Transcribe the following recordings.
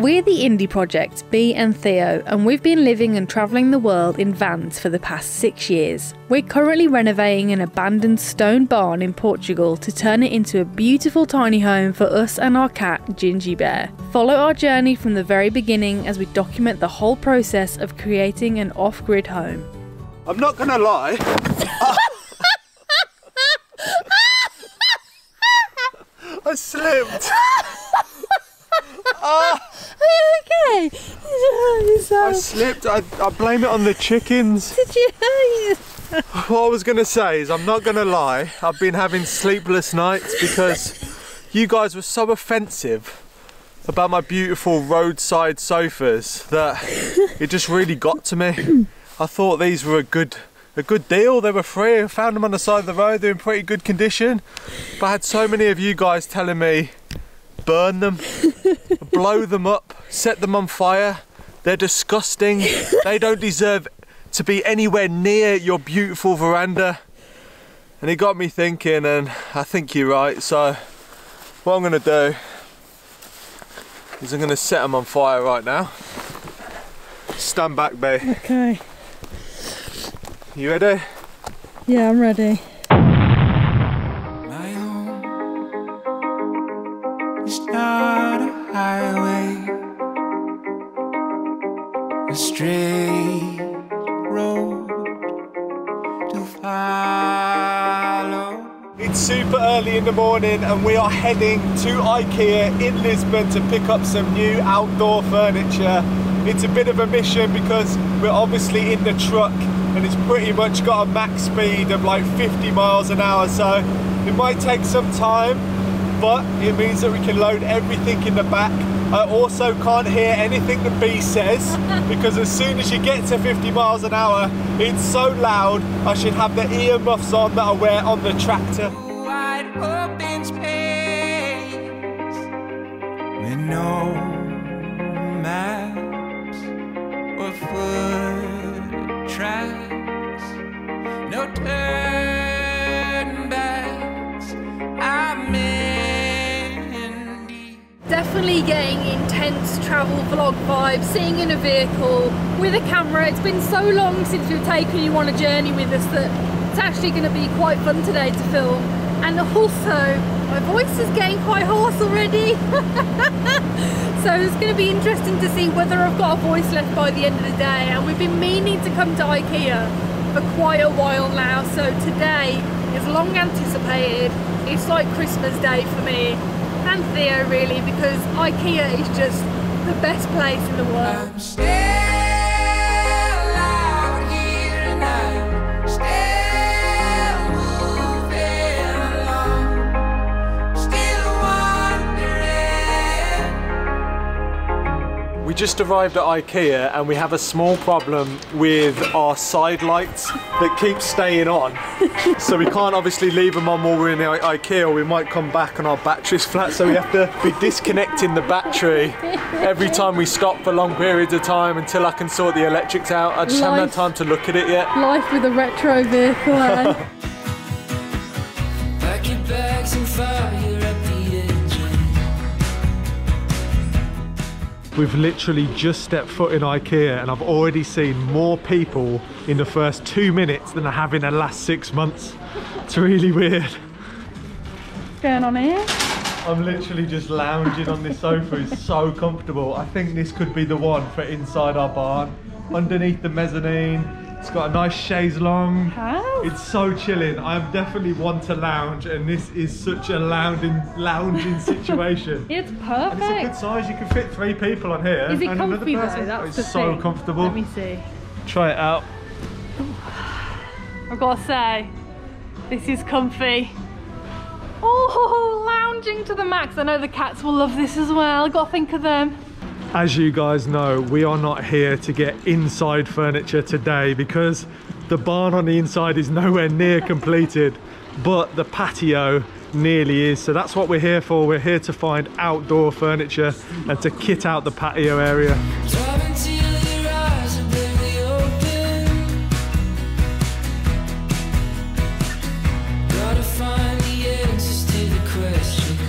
We're the Indie Project, Bee and Theo, and we've been living and travelling the world in vans for the past 6 years. We're currently renovating an abandoned stone barn in Portugal to turn it into a beautiful tiny home for us and our cat, Ginjey Bear. Follow our journey from the very beginning as we document the whole process of creating an off-grid home. I'm not gonna lie. I slipped. Are you okay? I slipped. I blame it on the chickens. Did you hurt yourself? What I was going to say is, I'm not going to lie, I've been having sleepless nights because you guys were so offensive about my beautiful roadside sofas that it just really got to me. I thought these were a good deal. They were free. I found them on the side of the road. They're in pretty good condition. But I had so many of you guys telling me, burn them, blow them up, set them on fire. They're disgusting. They don't deserve to be anywhere near your beautiful veranda. And it got me thinking, and I think you're right. So what I'm gonna do is I'm gonna set them on fire right now. Stand back, Bee. Okay. You ready? Yeah, I'm ready. My home is not a highway, a straight road to follow. It's super early in the morning and we are heading to IKEA in Lisbon to pick up some new outdoor furniture. It's a bit of a mission because we're obviously in the truck and it's pretty much got a max speed of like 50 miles an hour, so it might take some time, but it means that we can load everything in the back. I also can't hear anything the Bee says because as soon as you get to 50 miles an hour, it's so loud. I should have the earmuffs on that I wear on the tractor. Wide open space with no maps or foot tracks, no turn backs. I'm in deep. Definitely getting intense travel vlog vibes, sitting in a vehicle with a camera. It's been so long since we've taken you on a journey with us that it's actually going to be quite fun today to film. And also, my voice is getting quite hoarse already. So it's going to be interesting to see whether I've got a voice left by the end of the day. And we've been meaning to come to IKEA for quite a while now. So today is long anticipated. It's like Christmas Day for me and Theo really, because IKEA is just the best place in the world. I'm still out here and I'm still moving along, still wondering. We just arrived at IKEA and we have a small problem with our side lights that keep staying on. So we can't obviously leave them on while we're in the IKEA, or we might come back and our battery's flat, so we have to be disconnecting the battery every time we stop for long periods of time until I can sort the electrics out. I just haven't had time to look at it yet. Life with a retro vehicle, eh? Pack your bags and fire up the engine. We've literally just stepped foot in IKEA and I've already seen more people in the first 2 minutes than I have in the last 6 months. It's really weird. What's going on here? I'm literally just lounging on this sofa. It's so comfortable. I think this could be the one for inside our barn. Underneath the mezzanine. It's got a nice chaise longue. It's so chilling. I'm definitely one to lounge, and this is such a lounging situation. It's perfect. And it's a good size. You can fit 3 people on here. Is it and comfy another though? person. That's It's the so thing. comfortable. Let me see. Try it out. I've got to say, this is comfy. Oh, lounging to the max. I know the cats will love this as well. I've got to think of them. As you guys know, we are not here to get inside furniture today because the barn on the inside is nowhere near completed, but the patio nearly is. So that's what we're here for. We're here to find outdoor furniture and to kit out the patio area. Driving till your eyes are barely open. Gotta find the answers to the questions.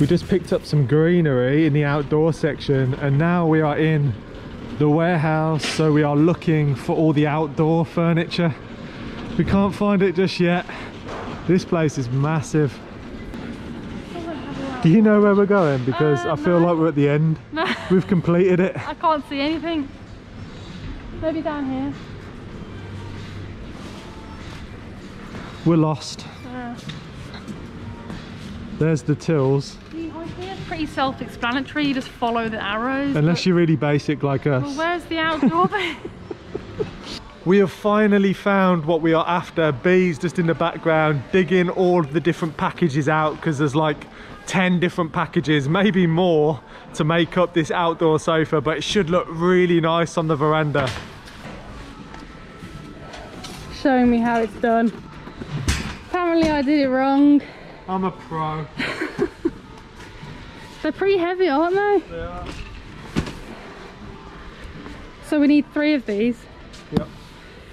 We just picked up some greenery in the outdoor section, and now we are in the warehouse, so we are looking for all the outdoor furniture. We can't find it just yet. This place is massive. Do you know where we're going? Because I feel like we're at the end. No. We've completed it. I can't see anything. Maybe down here. We're lost. There's the tills. It's pretty self-explanatory. You just follow the arrows. Unless you're really basic like us. Well, where's the outdoor bit? We have finally found what we are after. Bee's just in the background digging all of the different packages out, because there's like 10 different packages, maybe more, to make up this outdoor sofa, but it should look really nice on the veranda. Showing me how it's done. Apparently I did it wrong. I'm a pro. They're pretty heavy, aren't they? They are. So we need 3 of these. Yep.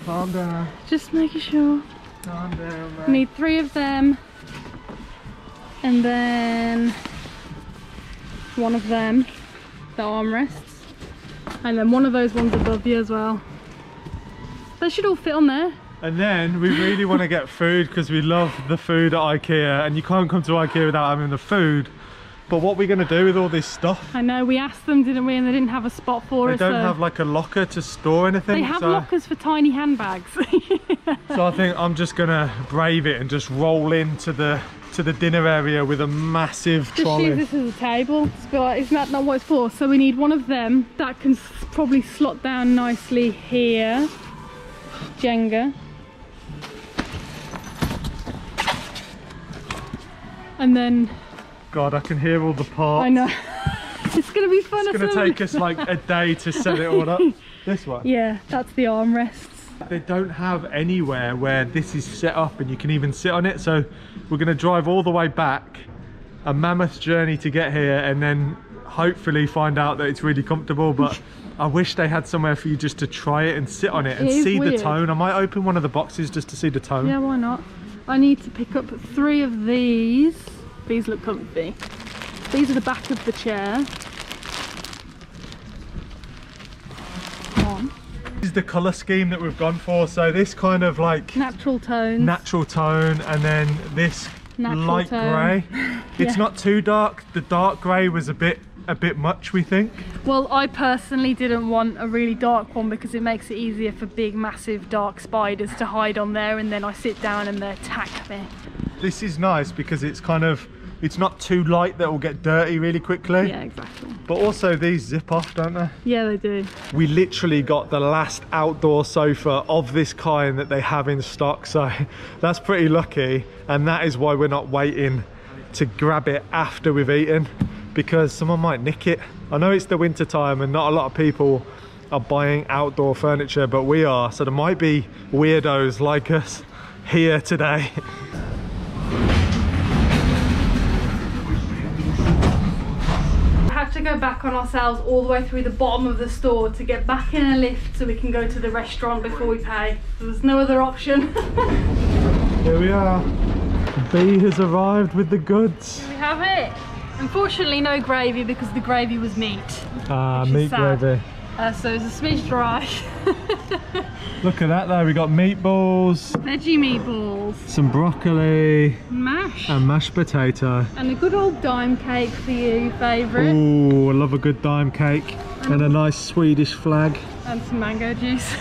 Calm down. Just making sure. Calm down, man. We need 3 of them. And then 1 of them, the armrests. And then 1 of those ones above you as well. They should all fit on there. And then we really want to get food, because we love the food at IKEA, and you can't come to IKEA without having the food. But what are we going to do with all this stuff? I know, we asked them, didn't we, and they didn't have a spot for us. They don't have like a locker to store anything. They have lockers for tiny handbags. So I think I'm just going to brave it and just roll into the dinner area with a massive trolley. Just use this as a table. Isn't that not what it's for? So we need 1 of them that can probably slot down nicely here. Jenga. And then... God, I can hear all the parts. I know. It's going to be fun. It's going to take us like a day to set it all up. This one? Yeah, that's the armrests. They don't have anywhere where this is set up and you can even sit on it, so we're going to drive all the way back, a mammoth journey to get here, and then hopefully find out that it's really comfortable. But I wish they had somewhere for you just to try it and sit on it and see the tone. I might open one of the boxes just to see the tone. Yeah, why not? I need to pick up 3 of these. These look comfy. These are the back of the chair. This is the colour scheme that we've gone for. So this kind of like natural tones. Natural tone, and then this natural light grey. It's not too dark. The dark grey was a bit much, we think. Well, I personally didn't want a really dark one because it makes it easier for big, massive, dark spiders to hide on there, and then I sit down and they attack me. This is nice because it's kind of, it's not too light that will get dirty really quickly. Yeah, exactly. But also these zip off, don't they? Yeah, they do. We literally got the last outdoor sofa of this kind that they have in stock, so that's pretty lucky, and that is why we're not waiting to grab it after we've eaten, because someone might nick it. I know it's the winter time and not a lot of people are buying outdoor furniture, but we are, so there might be weirdos like us here today. To go back on ourselves all the way through the bottom of the store to get back in a lift so we can go to the restaurant before we pay. There's no other option. Here we are. Bee has arrived with the goods. Here we have it. Unfortunately no gravy because the gravy was meat. Meat gravy. So it's a smidge dry. Look at that though, we got meatballs. Veggie meatballs. Some broccoli. Mash. And mashed potato. And a good old dime cake for you, favourite. Ooh, I love a good dime cake. And a nice Swedish flag. And some mango juice.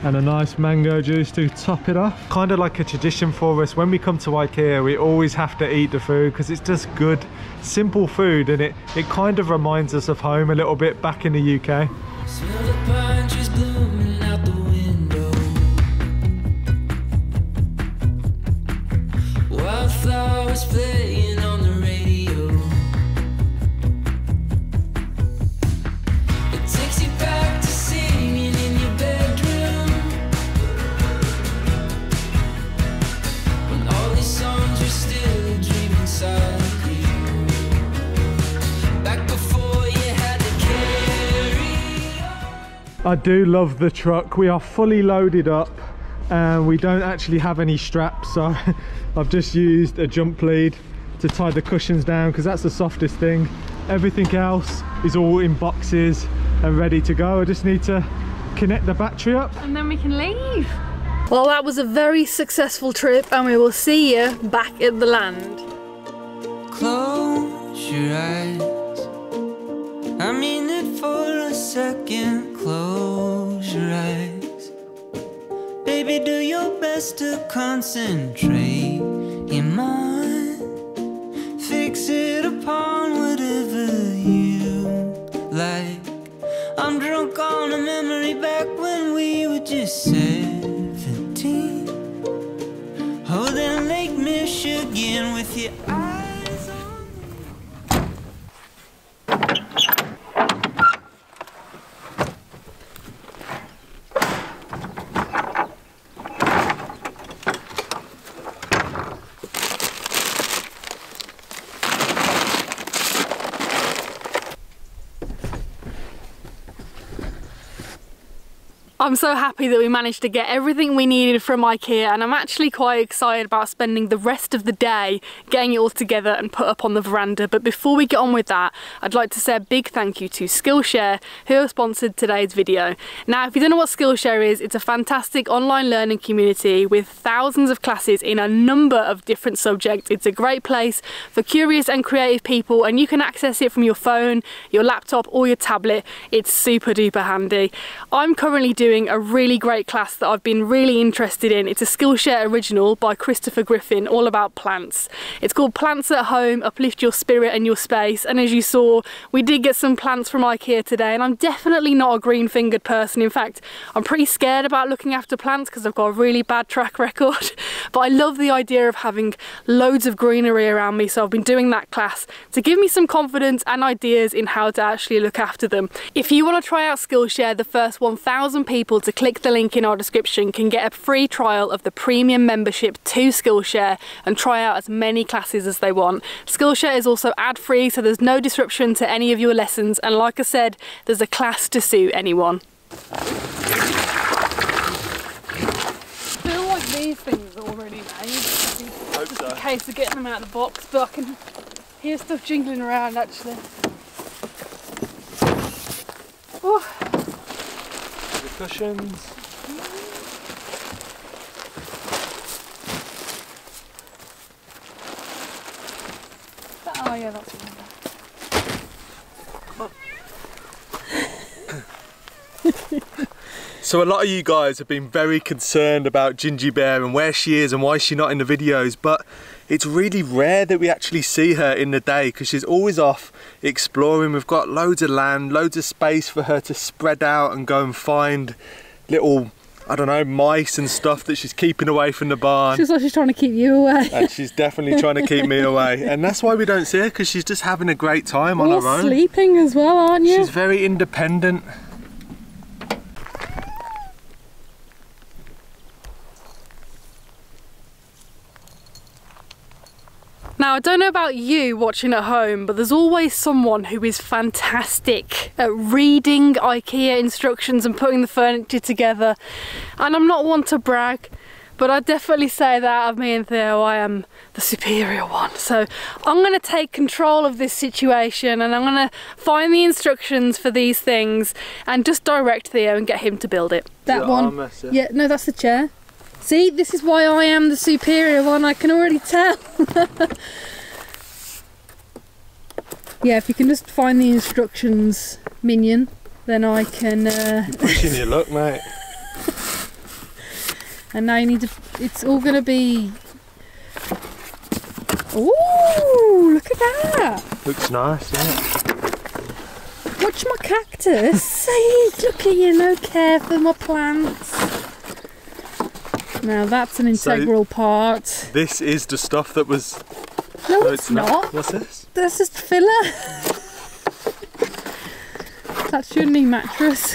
And a nice mango juice to top it off. Kind of like a tradition for us. When we come to IKEA, we always have to eat the food because it's just good, simple food, and it kind of reminds us of home a little bit back in the UK. Smell the pine trees blooming out the window. Wildflowers playing on the radio. It takes you back to singing in your bedroom, when all these songs are still a dream inside you. Back before you had to carry on. I do love the truck. We are fully loaded up and we don't actually have any straps, so I've just used a jump lead to tie the cushions down because that's the softest thing. Everything else is all in boxes and ready to go. I just need to connect the battery up and then we can leave. Well, that was a very successful trip and we will see you back at the land. Close your eyes, I mean it for a second. Close your eyes, baby, do your best to concentrate your mind. Fix it upon whatever you like. I'm drunk on a memory back when we were just 17. Holding Lake Michigan with your eyes on me. I'm so happy that we managed to get everything we needed from IKEA, and I'm actually quite excited about spending the rest of the day getting it all together and put up on the veranda. But before we get on with that, I'd like to say a big thank you to Skillshare, who have sponsored today's video. Now, if you don't know what Skillshare is, it's a fantastic online learning community with thousands of classes in a number of different subjects. It's a great place for curious and creative people, and you can access it from your phone, your laptop or your tablet. It's super duper handy. I'm currently doing a really great class that I've been really interested in. It's a Skillshare original by Christopher Griffin, all about plants. It's called Plants at Home, Uplift Your Spirit and Your Space, and as you saw, we did get some plants from IKEA today, and I'm definitely not a green-fingered person. In fact, I'm pretty scared about looking after plants because I've got a really bad track record, but I love the idea of having loads of greenery around me, so I've been doing that class to give me some confidence and ideas in how to actually look after them. If you want to try out Skillshare, the first 1,000 people to click the link in our description can get a free trial of the premium membership to Skillshare and try out as many classes as they want. Skillshare is also ad-free, so there's no disruption to any of your lessons, and like I said, there's a class to suit anyone. I feel like these things are already made. Hope so. In case of getting them out of the box, but I can hear stuff jingling around actually. Oh. Cushions. Oh yeah, that's one. So a lot of you guys have been very concerned about Ginjey Bear and where she is and why she's not in the videos, but it's really rare that we actually see her in the day because she's always off exploring. We've got loads of land, loads of space for her to spread out and go and find little, I don't know, mice and stuff that she's keeping away from the barn. She's like she's trying to keep you away. And she's definitely trying to keep me away. And that's why we don't see her, because she's just having a great time on her own. Sleeping as well, aren't you? She's very independent. Now, I don't know about you watching at home, but there's always someone who is fantastic at reading IKEA instructions and putting the furniture together. And I'm not one to brag, but I definitely say that out of me and Theo, I am the superior one. So I'm going to take control of this situation and I'm going to find the instructions for these things and just direct Theo and get him to build it. That one. Yeah, no, that's the chair. See, this is why I am the superior one, I can already tell. Yeah, if you can just find the instructions, minion, then I can... You're pushing your luck, mate. And now you need to... It's all going to be... Ooh, look at that! Looks nice, yeah. Watch my cactus. See, look at you, no care for my plants. Now that's an integral part. This is the stuff that was... No, it's not. What's this? That's just filler. That's your new mattress.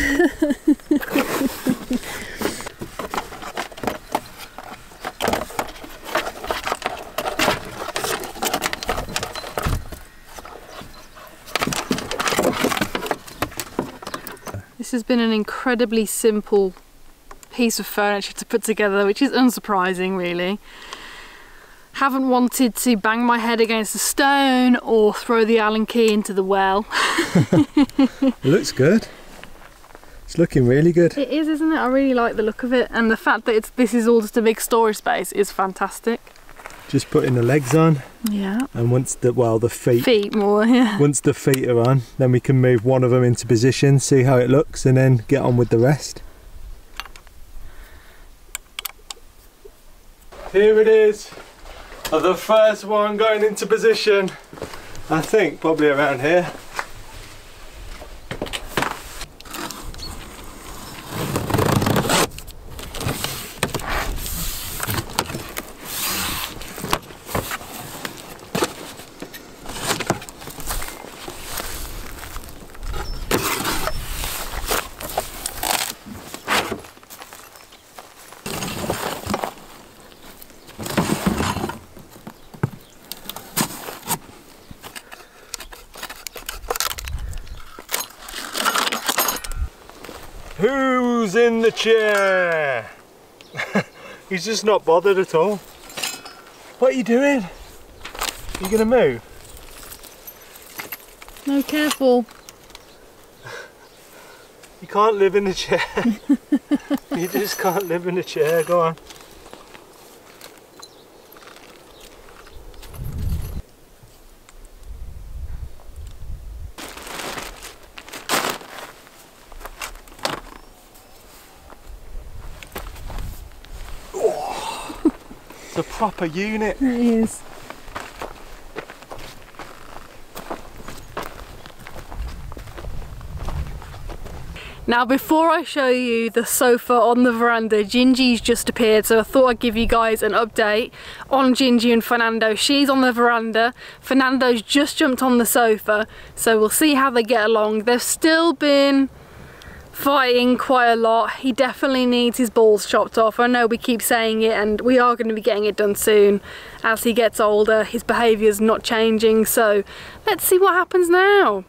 This has been an incredibly simple piece of furniture to put together, which is unsurprising really. Haven't wanted to bang my head against a stone or throw the Allen key into the well. It looks good. It's looking really good. It is, isn't it? I really like the look of it, and the fact that this is all just a big storage space is fantastic. Just putting the legs on. Yeah. And once the feet. Feet more, yeah. Once the feet are on, then we can move one of them into position, see how it looks, and then get on with the rest. Here it is. The first one going into position. I think probably around here. Who's in the chair? He's just not bothered at all. What are you doing? Are you gonna move? No, careful. You can't live in a chair. You just can't live in a chair, go on. A proper unit. It is. Now, before I show you the sofa on the veranda, Ginjey's just appeared, so I thought I'd give you guys an update on Ginjey and Fernando. She's on the veranda, Fernando's just jumped on the sofa, so we'll see how they get along. They've still been fighting quite a lot. He definitely needs his balls chopped off. I know we keep saying it, and we are going to be getting it done soon. As he gets older, his behaviour's not changing, so let's see what happens now.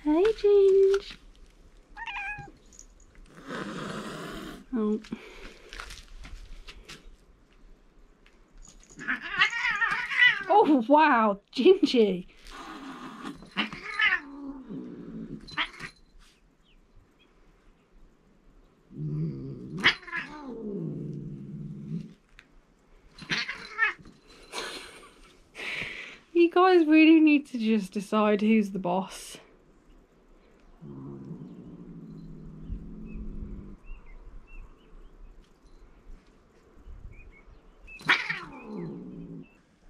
Hey, Ginj. Oh. Oh wow, Ginjey. You guys really need to just decide who's the boss.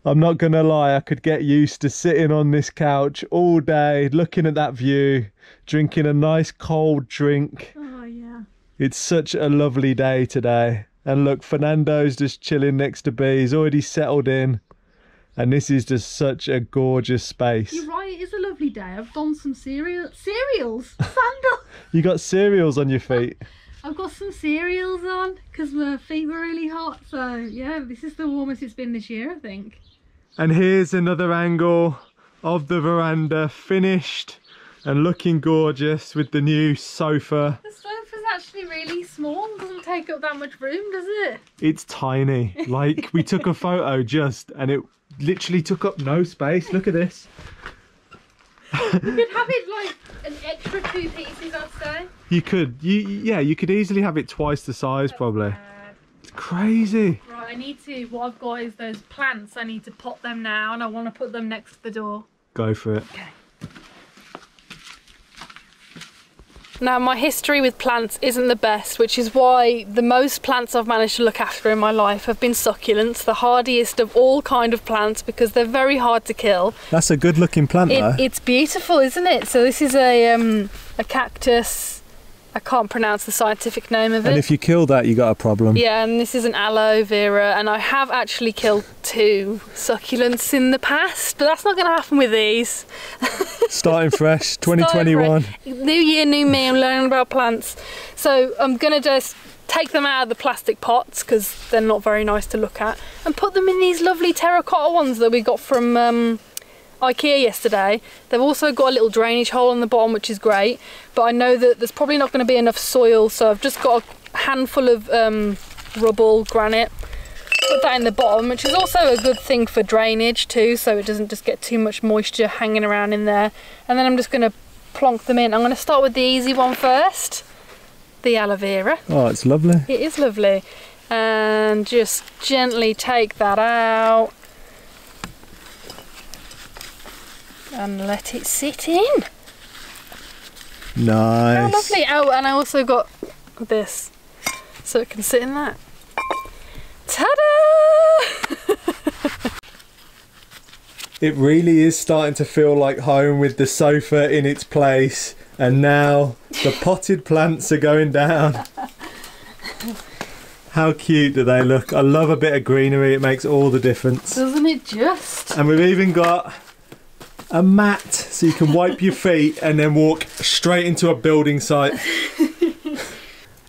I'm not gonna lie, I could get used to sitting on this couch all day, looking at that view, drinking a nice cold drink. Oh yeah. It's such a lovely day today. And look, Fernando's just chilling next to Bee. He's already settled in. And this is just such a gorgeous space. You're right, it is a lovely day. I've done some cereals. Sandal! You got cereals on your feet. I've got some cereals on because my feet were really hot. So yeah, this is the warmest it's been this year, I think. And here's another angle of the veranda, finished and looking gorgeous with the new sofa. The sofa's actually really small, doesn't take up that much room, does it? It's tiny. Like, we took a photo and it literally took up no space. Look at this. You could have it like an extra 2 pieces, I'd say. You could. Yeah, you could easily have it twice the size, probably. It's crazy. Right, I need to, what I've got is those plants. I need to pot them now, and I want to put them next to the door. Go for it. Okay. Now, my history with plants isn't the best, which is why the most plants I've managed to look after in my life have been succulents, the hardiest of all kind of plants, because they're very hard to kill. That's a good looking plant though. It's beautiful, isn't it? So this is a cactus. I can't pronounce the scientific name of it. And if you kill that, you got a problem. Yeah, and this is an aloe vera, and I have actually killed 2 succulents in the past, but that's not going to happen with these. Starting fresh, 2021. New year, new me, I'm learning about plants. So I'm going to just take them out of the plastic pots, because they're not very nice to look at, and put them in these lovely terracotta ones that we got from IKEA yesterday. They've also got a little drainage hole on the bottom, which is great, but I know that there's probably not going to be enough soil, so I've just got a handful of rubble, granite, Put that in the bottom, which is also a good thing for drainage too, so it doesn't just get too much moisture hanging around in there. And then I'm just going to plonk them in. I'm going to start with the easy one first, the aloe vera. Oh, it's lovely. It is lovely. And just gently take that out and let it sit in. Nice. How lovely. Oh, and I also got this so it can sit in that. Ta-da! It really is starting to feel like home with the sofa in its place, and now the potted plants are going down. How cute do they look? I love a bit of greenery, it makes all the difference. Doesn't it just? And we've even got a mat so you can wipe your feet and then walk straight into a building site.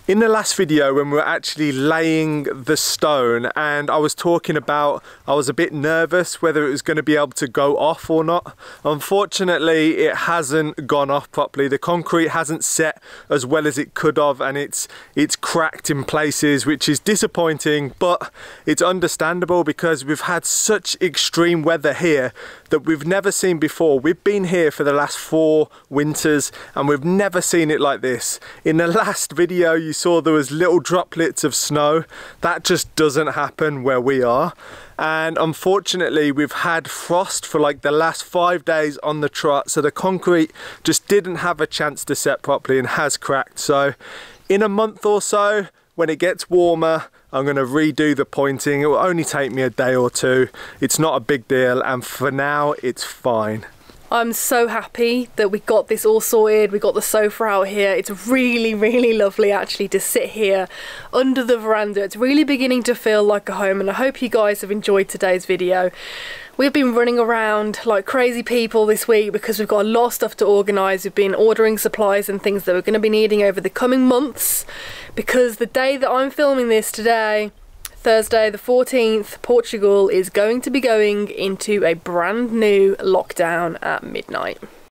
In the last video, when we were actually laying the stone, and I was talking about I was a bit nervous whether it was going to be able to go off or not. Unfortunately, it hasn't gone off properly. The concrete hasn't set as well as it could have, and it's cracked in places, which is disappointing, but it's understandable because we've had such extreme weather here that we've never seen before. We've been here for the last 4 winters and we've never seen it like this. In the last video you saw there was little droplets of snow. That just doesn't happen where we are. And unfortunately we've had frost for like the last 5 days on the trot, so the concrete just didn't have a chance to set properly and has cracked. So in a month or so, when it gets warmer, I'm going to redo the pointing. It will only take me a day or 2. It's not a big deal, and for now it's fine. I'm so happy that we got this all sorted. We got the sofa out here. It's really, really lovely actually to sit here under the veranda. It's really beginning to feel like a home, and I hope you guys have enjoyed today's video. We've been running around like crazy people this week because we've got a lot of stuff to organise. We've been ordering supplies and things that we're going to be needing over the coming months, because the day that I'm filming this today, Thursday the 14th, Portugal is going to be going into a brand new lockdown at midnight.